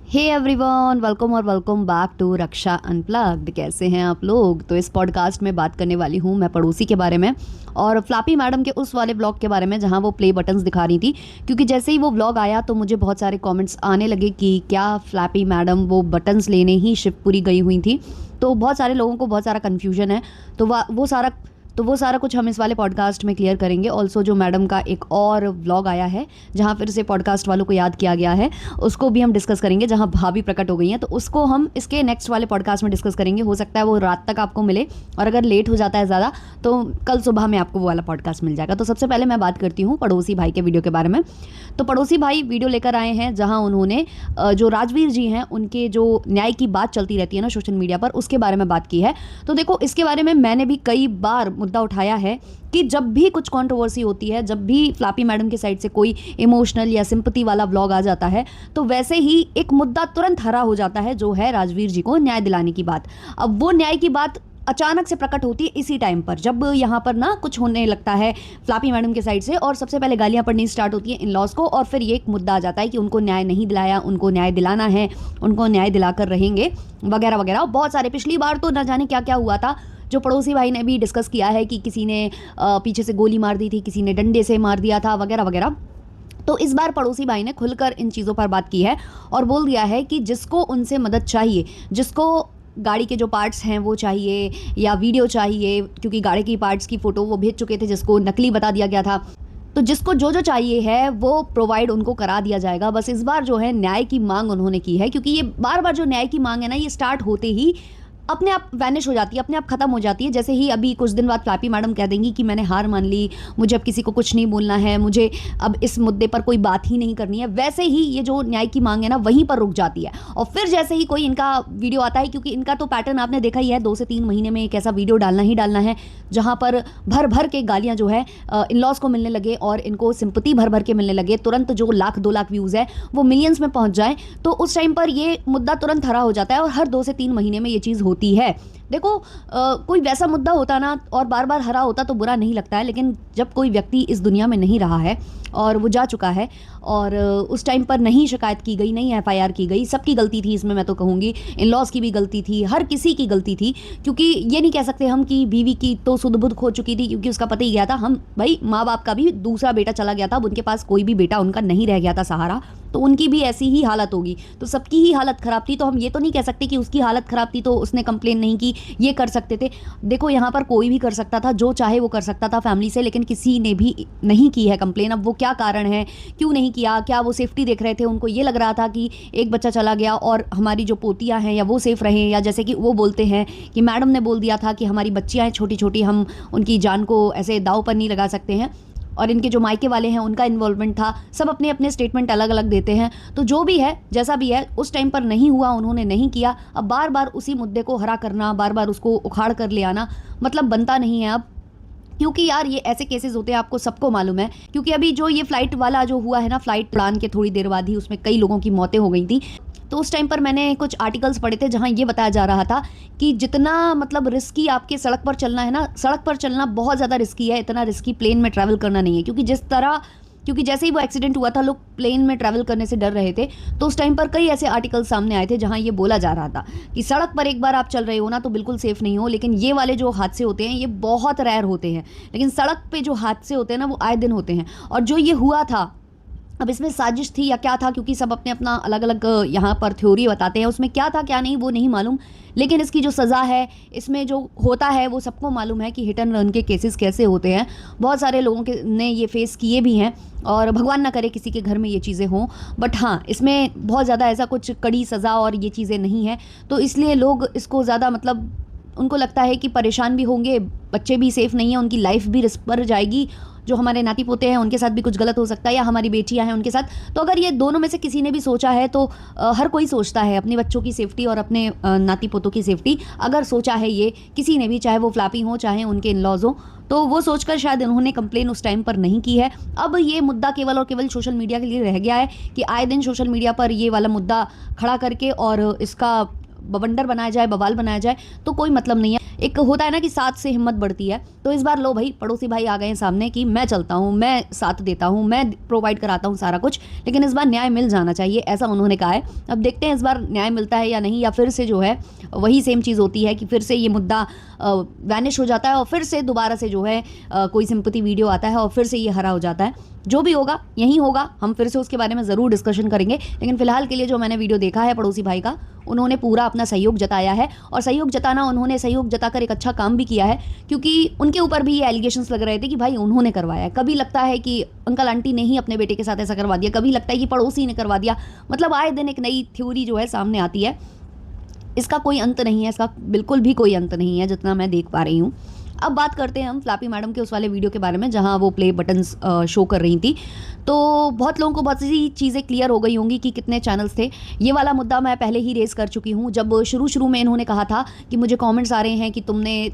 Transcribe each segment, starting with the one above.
हे everyone, welcome और welcome back to Raksha unplugged. कैसे हैं आप लोग? तो इस पॉडकास्ट में बात करने वाली हूँ मैं पड़ोसी के बारे में और फ्लैपी मैडम के उस वाले ब्लॉग के बारे में जहाँ वो प्ले बटन्स दिखा रही थी। क्योंकि जैसे ही वो ब्लॉग आया तो मुझे बहुत सारे कमेंट्स आने लगे कि क्या फ्लैपी मैडम वो बटन्स लेने ही शिवपुरी गई हुई थी। तो बहुत सारे लोगों को बहुत सारा कन्फ्यूजन है। तो वो सारा कुछ हम इस वाले पॉडकास्ट में क्लियर करेंगे। ऑल्सो जो मैडम का एक और व्लॉग आया है जहाँ फिर से पॉडकास्ट वालों को याद किया गया है, उसको भी हम डिस्कस करेंगे, जहाँ भाभी प्रकट हो गई हैं। तो उसको हम इसके नेक्स्ट वाले पॉडकास्ट में डिस्कस करेंगे। हो सकता है वो रात तक आपको मिले और अगर लेट हो जाता है ज़्यादा तो कल सुबह में आपको वो वाला पॉडकास्ट मिल जाएगा। तो सबसे पहले मैं बात करती हूँ पड़ोसी भाई के वीडियो के बारे में। तो पड़ोसी भाई वीडियो लेकर आए हैं जहाँ उन्होंने जो राजवीर जी हैं उनके जो न्याय की बात चलती रहती है ना सोशल मीडिया पर, उसके बारे में बात की है। तो देखो, इसके बारे में मैंने भी कई बार मुद्दा उठाया है कि जब भी कुछ कंट्रोवर्सी होती है, जब भी फ्लैपी मैडम की साइड से कोई इमोशनल या सिंपैथी वाला व्लॉग आ जाता है तो वैसे ही एक मुद्दा तुरंत हरा हो जाता है, जो है राजवीर जी को न्याय दिलाने की बात। अब वो न्याय की बात अचानक से प्रकट होती है इसी टाइम पर जब यहाँ पर ना कुछ होने लगता है फ्लैपी मैडम के साइड से, और सबसे पहले गालियाँ पड़नी स्टार्ट होती है इन लॉज को, और फिर ये एक मुद्दा आ जाता है कि उनको न्याय नहीं दिलाया, उनको न्याय दिलाना है, उनको न्याय दिलाकर रहेंगे वगैरह वगैरह। बहुत सारे, पिछली बार तो न जाने क्या क्या हुआ था, जो पड़ोसी भाई ने भी डिस्कस किया है कि किसी ने पीछे से गोली मार दी थी, किसी ने डंडे से मार दिया था वगैरह वगैरह। तो इस बार पड़ोसी भाई ने खुलकर इन चीज़ों पर बात की है और बोल दिया है कि जिसको उनसे मदद चाहिए, जिसको गाड़ी के जो पार्ट्स हैं वो चाहिए या वीडियो चाहिए, क्योंकि गाड़ी की पार्ट्स की फ़ोटो वो भेज चुके थे जिसको नकली बता दिया गया था, तो जिसको जो जो चाहिए है वो प्रोवाइड उनको करा दिया जाएगा। बस इस बार जो है न्याय की मांग उन्होंने की है, क्योंकि ये बार बार जो न्याय की मांग है ना, ये स्टार्ट होते ही अपने आप वैनिश हो जाती है, अपने आप खत्म हो जाती है। जैसे ही अभी कुछ दिन बाद फ्लैपी मैडम कह देंगी कि मैंने हार मान ली, मुझे अब किसी को कुछ नहीं बोलना है, मुझे अब इस मुद्दे पर कोई बात ही नहीं करनी है, वैसे ही ये जो न्याय की मांग है ना वहीं पर रुक जाती है। और फिर जैसे ही कोई इनका वीडियो आता है, क्योंकि इनका तो पैटर्न आपने देखा ही है, 2 से 3 महीने में एक ऐसा वीडियो डालना ही डालना है जहाँ पर भर भर के गालियाँ जो है इन लॉज को मिलने लगे और इनको सिंपैथी भर भर के मिलने लगे। तुरंत जो 1,00,000-2,00,000 व्यूज़ है वो मिलियंस में पहुँच जाए, तो उस टाइम पर ये मुद्दा तुरंत हरा हो जाता है। और हर 2 से 3 महीने में ये चीज़ होती है। देखो, कोई वैसा मुद्दा होता ना और बार बार हरा होता तो बुरा नहीं लगता है, लेकिन जब कोई व्यक्ति इस दुनिया में नहीं रहा है और वो जा चुका है और उस टाइम पर नहीं शिकायत की गई, नहीं एफआईआर की गई, सबकी गलती थी इसमें, मैं तो कहूँगी इन लॉज की भी गलती थी, हर किसी की गलती थी। क्योंकि ये नहीं कह सकते हम कि बीवी की तो सुध बुध खो चुकी थी क्योंकि उसका पति गया था। हम भाई, माँ बाप का भी दूसरा बेटा चला गया था, अब उनके पास कोई भी बेटा उनका नहीं रह गया था सहारा, तो उनकी भी ऐसी ही हालत होगी। तो सबकी ही हालत ख़राब थी, तो हम ये तो नहीं कह सकते कि उसकी हालत ख़राब थी तो उसने कंप्लेन नहीं की, ये कर सकते थे। देखो, यहाँ पर कोई भी कर सकता था, जो चाहे वो कर सकता था फैमिली से, लेकिन किसी ने भी नहीं की है कंप्लेन। अब वो क्या कारण है, क्यों नहीं किया? क्या वो सेफ्टी देख रहे थे? उनको ये लग रहा था कि एक बच्चा चला गया और हमारी जो पोतियाँ हैं या वो सेफ़ रहें, या जैसे कि वो बोलते हैं कि मैडम ने बोल दिया था कि हमारी बच्चियाँ हैं छोटी छोटी, हम उनकी जान को ऐसे दाव पर नहीं लगा सकते हैं, और इनके जो मायके वाले हैं उनका इन्वॉल्वमेंट था। सब अपने अपने स्टेटमेंट अलग अलग देते हैं। तो जो भी है, जैसा भी है, उस टाइम पर नहीं हुआ, उन्होंने नहीं किया। अब बार बार उसी मुद्दे को हरा करना, बार बार उसको उखाड़ कर ले आना मतलब बनता नहीं है अब। क्योंकि यार ये ऐसे केसेस होते हैं, आपको सबको मालूम है। क्योंकि अभी जो ये फ्लाइट वाला जो हुआ है ना, फ्लाइट उड़ान के थोड़ी देर बाद ही उसमें कई लोगों की मौतें हो गई थी। तो उस टाइम पर मैंने कुछ आर्टिकल्स पढ़े थे जहाँ ये बताया जा रहा था कि जितना मतलब रिस्की आपके सड़क पर चलना है ना, सड़क पर चलना बहुत ज़्यादा रिस्की है, इतना रिस्की प्लेन में ट्रैवल करना नहीं है। क्योंकि जैसे ही वो एक्सीडेंट हुआ था, लोग प्लेन में ट्रैवल करने से डर रहे थे। तो उस टाइम पर कई ऐसे आर्टिकल सामने आए थे जहां ये बोला जा रहा था कि सड़क पर एक बार आप चल रहे हो ना तो बिल्कुल सेफ़ नहीं हो, लेकिन ये वाले जो हादसे होते हैं ये बहुत रेयर होते हैं। लेकिन सड़क पे जो हादसे होते हैं ना वो आए दिन होते हैं। और जो ये हुआ था, अब इसमें साजिश थी या क्या था, क्योंकि सब अपने अपना अलग अलग यहाँ पर थ्योरी बताते हैं, उसमें क्या था क्या नहीं वो नहीं मालूम। लेकिन इसकी जो सज़ा है, इसमें जो होता है वो सबको मालूम है कि हिट एंड रन के केसेस कैसे होते हैं। बहुत सारे लोगों के ने ये फेस किए भी हैं, और भगवान ना करे किसी के घर में ये चीज़ें हों। बट हाँ, इसमें बहुत ज़्यादा ऐसा कुछ कड़ी सज़ा और ये चीज़ें नहीं हैं, तो इसलिए लोग इसको ज़्यादा मतलब उनको लगता है कि परेशान भी होंगे, बच्चे भी सेफ़ नहीं है, उनकी लाइफ भी रिस्क पर जाएगी, जो हमारे नाती पोते हैं उनके साथ भी कुछ गलत हो सकता है, या हमारी बेटियां हैं उनके साथ। तो अगर ये दोनों में से किसी ने भी सोचा है तो हर कोई सोचता है अपने बच्चों की सेफ्टी और अपने नाती पोतों की सेफ्टी। अगर सोचा है ये किसी ने भी, चाहे वो फ्लैपी हो चाहे उनके इन लॉज हो, तो वो सोचकर शायद उन्होंने कंप्लेन उस टाइम पर नहीं की है। अब ये मुद्दा केवल और केवल सोशल मीडिया के लिए रह गया है कि आए दिन सोशल मीडिया पर ये वाला मुद्दा खड़ा करके और इसका बवंडर बनाया जाए, बवाल बनाया जाए, तो कोई मतलब नहीं है। एक होता है ना कि साथ से हिम्मत बढ़ती है। तो इस बार लो भाई पड़ोसी भाई आ गए हैं सामने कि मैं चलता हूँ, मैं साथ देता हूँ, मैं प्रोवाइड कराता हूँ सारा कुछ, लेकिन इस बार न्याय मिल जाना चाहिए, ऐसा उन्होंने कहा है। अब देखते हैं इस बार न्याय मिलता है या नहीं, या फिर से जो है वही सेम चीज़ होती है कि फिर से ये मुद्दा वैनिश हो जाता है और फिर से दोबारा से जो है कोई सिंपैथी वीडियो आता है और फिर से ये हरा हो जाता है। जो भी होगा यही होगा, हम फिर से उसके बारे में ज़रूर डिस्कशन करेंगे। लेकिन फिलहाल के लिए जो मैंने वीडियो देखा है पड़ोसी भाई का, उन्होंने पूरा अपना सहयोग जताया है, और सहयोग जताना, उन्होंने सहयोग जताकर एक अच्छा काम भी किया है, क्योंकि उनके ऊपर भी ये एलिगेशंस लग रहे थे कि भाई उन्होंने करवाया है। कभी लगता है कि अंकल आंटी ने ही अपने बेटे के साथ ऐसा करवा दिया, कभी लगता है कि पड़ोसी ने करवा दिया। मतलब आए दिन एक नई थ्योरी जो है सामने आती है। इसका कोई अंत नहीं है, इसका बिल्कुल भी कोई अंत नहीं है जितना मैं देख पा रही हूँ। अब बात करते हैं हम फ्लैपी मैडम के उस वाले वीडियो के बारे में जहां वो प्ले बटन्स शो कर रही थी। तो बहुत लोगों को बहुत सी चीज़ें क्लियर हो गई होंगी कि कितने चैनल्स थे। ये वाला मुद्दा मैं पहले ही रेस कर चुकी हूँ। जब शुरू में इन्होंने कहा था कि मुझे कमेंट्स आ रहे हैं कि तुमने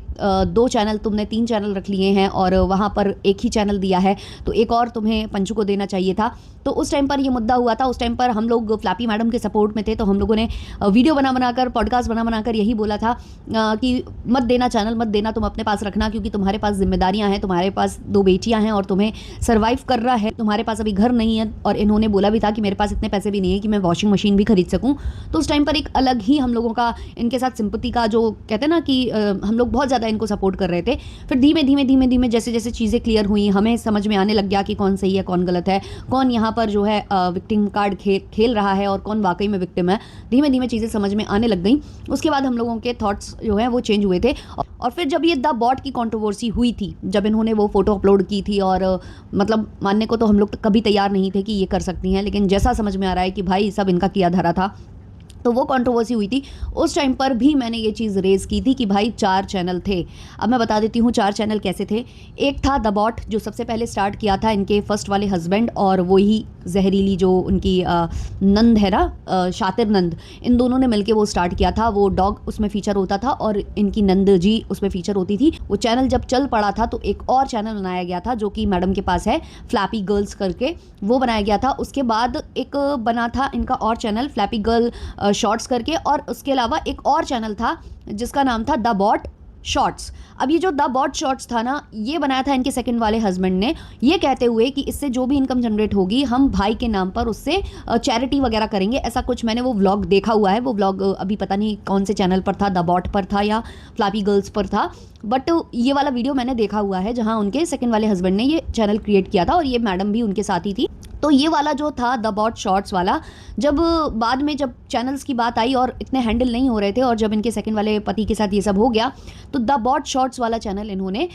2 चैनल, तुमने 3 चैनल रख लिए हैं और वहाँ पर एक ही चैनल दिया है, तो एक और तुम्हें पंचू को देना चाहिए था। तो उस टाइम पर ये मुद्दा हुआ था। उस टाइम पर हम लोग फ्लैपी मैडम के सपोर्ट में थे, तो हम लोगों ने वीडियो बनाकर, पॉडकास्ट बनाकर यही बोला था कि मत देना चैनल, मत देना, तुम अपने पास रखना, क्योंकि तुम्हारे पास जिम्मेदारियां हैं, तुम्हारे पास 2 बेटियां हैं और तुम्हें सर्वाइव कर रहा है, तुम्हारे पास अभी घर नहीं है। और इन्होंने बोला भी था कि मेरे पास इतने पैसे भी नहीं है कि मैं वॉशिंग मशीन भी खरीद सकूं। तो उस टाइम पर एक अलग ही हम लोगों का इनके साथ सिंपैथी का, जो कहते हैं ना कि हम लोग बहुत ज़्यादा इनको सपोर्ट कर रहे थे। फिर धीमे जैसे जैसे चीज़ें क्लियर हुई, हमें समझ में आने लग गया कि कौन सही है, कौन गलत है, कौन यहाँ पर जो है विक्टिम कार्ड खेल रहा है और कौन वाकई में विक्टिम है। धीमे चीज़ें समझ में आने लग गई। उसके बाद हम लोगों के थॉट्स जो है वो चेंज हुए थे। और फिर जब ये द बॉट की कंट्रोवर्सी हुई थी, जब इन्होंने वो फोटो अपलोड की थी, और मतलब मानने को तो हम लोग तो कभी तैयार नहीं थे कि ये कर सकती हैं, लेकिन जैसा समझ में आ रहा है कि भाई सब इनका किया धरा था, तो वो कंट्रोवर्सी हुई थी। उस टाइम पर भी मैंने ये चीज़ रेज़ की थी कि भाई 4 चैनल थे। अब मैं बता देती हूँ 4 चैनल कैसे थे। एक था द बॉट, जो सबसे पहले स्टार्ट किया था इनके फर्स्ट वाले हस्बैंड, और वही जहरीली जो उनकी नंद है ना, शातिर नंद, इन दोनों ने मिलके वो स्टार्ट किया था। वो डॉग उसमें फीचर होता था और इनकी नंद जी उसमें फीचर होती थी। वो चैनल जब चल पड़ा था तो एक और चैनल बनाया गया था जो कि मैडम के पास है, फ्लैपी गर्ल्स करके, वो बनाया गया था। उसके बाद एक बना था इनका और चैनल, फ्लैपी गर्ल शॉर्ट्स करके, और उसके अलावा एक और चैनल था जिसका नाम था द बॉट शॉर्ट्स। अब ये जो द बॉट शॉर्ट्स था ना, ये बनाया था इनके सेकंड वाले हस्बैंड ने, ये कहते हुए कि इससे जो भी इनकम जनरेट होगी हम भाई के नाम पर उससे चैरिटी वगैरह करेंगे। ऐसा कुछ मैंने वो व्लॉग देखा हुआ है। वो व्लॉग अभी पता नहीं कौन से चैनल पर था, द बॉट पर था या फ्लैपी गर्ल्स पर था, बट ये वाला वीडियो मैंने देखा हुआ है जहाँ उनके सेकंड वाले हस्बैंड ने ये चैनल क्रिएट किया था, और ये मैडम भी उनके साथ ही थी। तो ये वाला जो था द बॉट शॉर्ट्स वाला, जब बाद में जब चैनल्स की बात आई और इतने हैंडल नहीं हो रहे थे, और जब इनके सेकंड वाले पति के साथ ये सब हो गया, तो द बॉट शॉर्ट्स वाला चैनल इन्होंने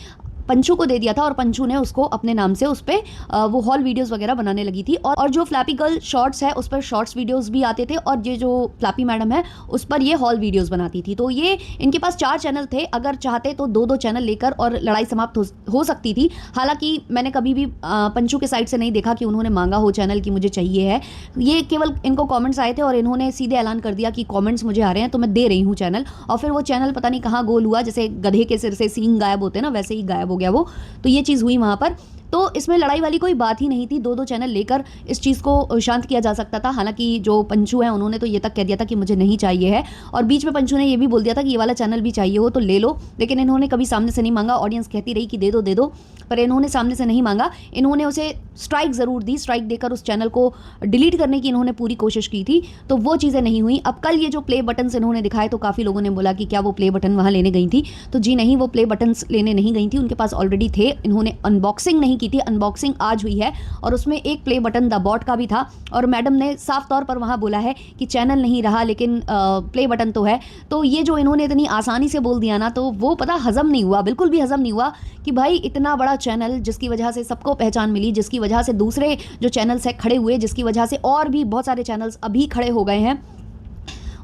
पंचू को दे दिया था, और पंचू ने उसको अपने नाम से उस पर वो हॉल वीडियोस वगैरह बनाने लगी थी। और जो फ्लैपी गर्ल शॉर्ट्स है उस पर शॉर्ट्स वीडियोस भी आते थे, और ये जो फ्लैपी मैडम है उस पर ये हॉल वीडियोस बनाती थी। तो ये इनके पास 4 चैनल थे। अगर चाहते तो 2-2 चैनल लेकर और लड़ाई समाप्त हो सकती थी। हालांकि मैंने कभी भी पंचू के साइड से नहीं देखा कि उन्होंने मांगा हो चैनल कि मुझे चाहिए है। ये केवल इनको कॉमेंट्स आए थे और इन्होंने सीधे ऐलान कर दिया कि कॉमेंट्स मुझे आ रहे हैं तो मैं दे रही हूँ चैनल। और फिर वो चैनल पता नहीं कहाँ गोल हुआ, जैसे गधे के सिर से सींग गायब होते हैं ना, वैसे ही गायब हो गया वो। तो ये चीज़ हुई वहाँ पर। तो इसमें लड़ाई वाली कोई बात ही नहीं थी। 2-2 चैनल लेकर इस चीज़ को शांत किया जा सकता था। हालांकि जो पंचू है उन्होंने तो ये तक कह दिया था कि मुझे नहीं चाहिए है, और बीच में पंचू ने ये भी बोल दिया था कि ये वाला चैनल भी चाहिए हो तो ले लो, लेकिन इन्होंने कभी सामने से नहीं मांगा। ऑडियंस कहती रही कि दे दो, पर इन्होंने सामने से नहीं मांगा। इन्होंने उसे स्ट्राइक ज़रूर दी, स्ट्राइक देकर उस चैनल को डिलीट करने की इन्होंने पूरी कोशिश की थी, तो वो चीज़ें नहीं हुई। अब कल ये जो प्ले बटन्स इन्होंने दिखाए, तो काफ़ी लोगों ने बोला कि क्या वो प्ले बटन वहाँ लेने गई थी, तो जी नहीं, वो प्ले बटन्स लेने नहीं गई थी, उनके पास ऑलरेडी थे। इन्होंने अनबॉक्सिंग नहीं की थी, अनबॉक्सिंग आज हुई है, और उसमें एक प्ले बटन द बॉट का भी था। और मैडम ने साफ तौर पर वहाँ बोला है कि चैनल नहीं रहा लेकिन प्ले बटन तो है। तो ये जो इन्होंने इतनी आसानी से बोल दिया ना, तो वो पता हजम नहीं हुआ, बिल्कुल भी हजम नहीं हुआ कि भाई इतना बड़ा चैनल जिसकी वजह से सबको पहचान मिली, जिसकी वजह से दूसरे जो चैनल्स है खड़े हुए, जिसकी वजह से और भी बहुत सारे चैनल्स अभी खड़े हो गए हैं,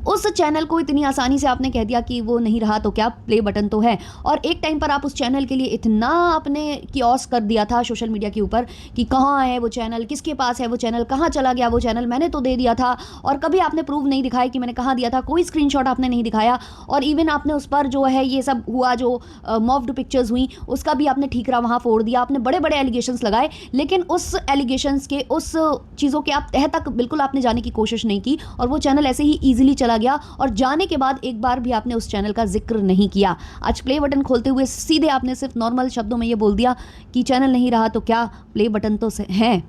उस चैनल को इतनी आसानी से आपने कह दिया कि वो नहीं रहा तो क्या, प्ले बटन तो है। और एक टाइम पर आप उस चैनल के लिए इतना आपने कियोस कर दिया था सोशल मीडिया के ऊपर कि कहाँ है वो चैनल, किसके पास है वो चैनल, कहाँ चला गया वो चैनल, मैंने तो दे दिया था। और कभी आपने प्रूफ नहीं दिखाया कि मैंने कहाँ दिया था, कोई स्क्रीनशॉट आपने नहीं दिखाया। और इवन आपने उस पर जो है ये सब हुआ, जो मॉफ्ड पिक्चर्स हुई, उसका भी आपने ठीकरा वहाँ फोड़ दिया। आपने बड़े बड़े एलिगेशंस लगाए, लेकिन उस एलिगेशंस के, उस चीज़ों के आप तह तक बिल्कुल आपने जाने की कोशिश नहीं की, और वो चैनल ऐसे ही ईजिली चला गया और जाने के बाद एक बार भी आपने उस चैनल का जिक्र नहीं किया। आज प्ले बटन खोलते हुए सीधे आपने सिर्फ नॉर्मल शब्दों में ये बोल दिया कि चैनल नहीं रहा तो क्या, प्ले बटन तो है।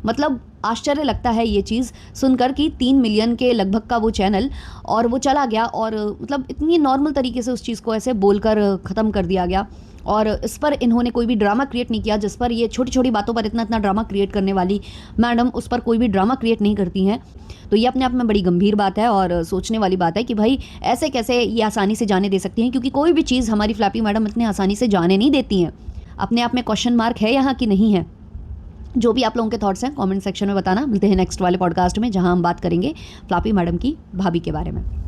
मतलब आश्चर्य लगता है ये चीज़ सुनकर कि 3 मिलियन के लगभग का वो चैनल, और वो चला गया, और मतलब इतनी नॉर्मल तरीके से उस चीज़ को ऐसे बोलकर ख़त्म कर दिया गया। और इस पर इन्होंने कोई भी ड्रामा क्रिएट नहीं किया, जिस पर ये छोटी छोटी बातों पर इतना इतना ड्रामा क्रिएट करने वाली मैडम उस पर कोई भी ड्रामा क्रिएट नहीं करती हैं। तो ये अपने आप में बड़ी गंभीर बात है और सोचने वाली बात है कि भाई ऐसे कैसे ये आसानी से जाने दे सकती हैं, क्योंकि कोई भी चीज़ हमारी फ्लैपी मैडम इतनी आसानी से जाने नहीं देती हैं। अपने आप में क्वेश्चन मार्क है यहाँ कि नहीं है। जो भी आप लोगों के थॉट्स हैं कमेंट सेक्शन में बताना। मिलते हैं नेक्स्ट वाले पॉडकास्ट में, जहां हम बात करेंगे फ्लैपी मैडम की भाभी के बारे में।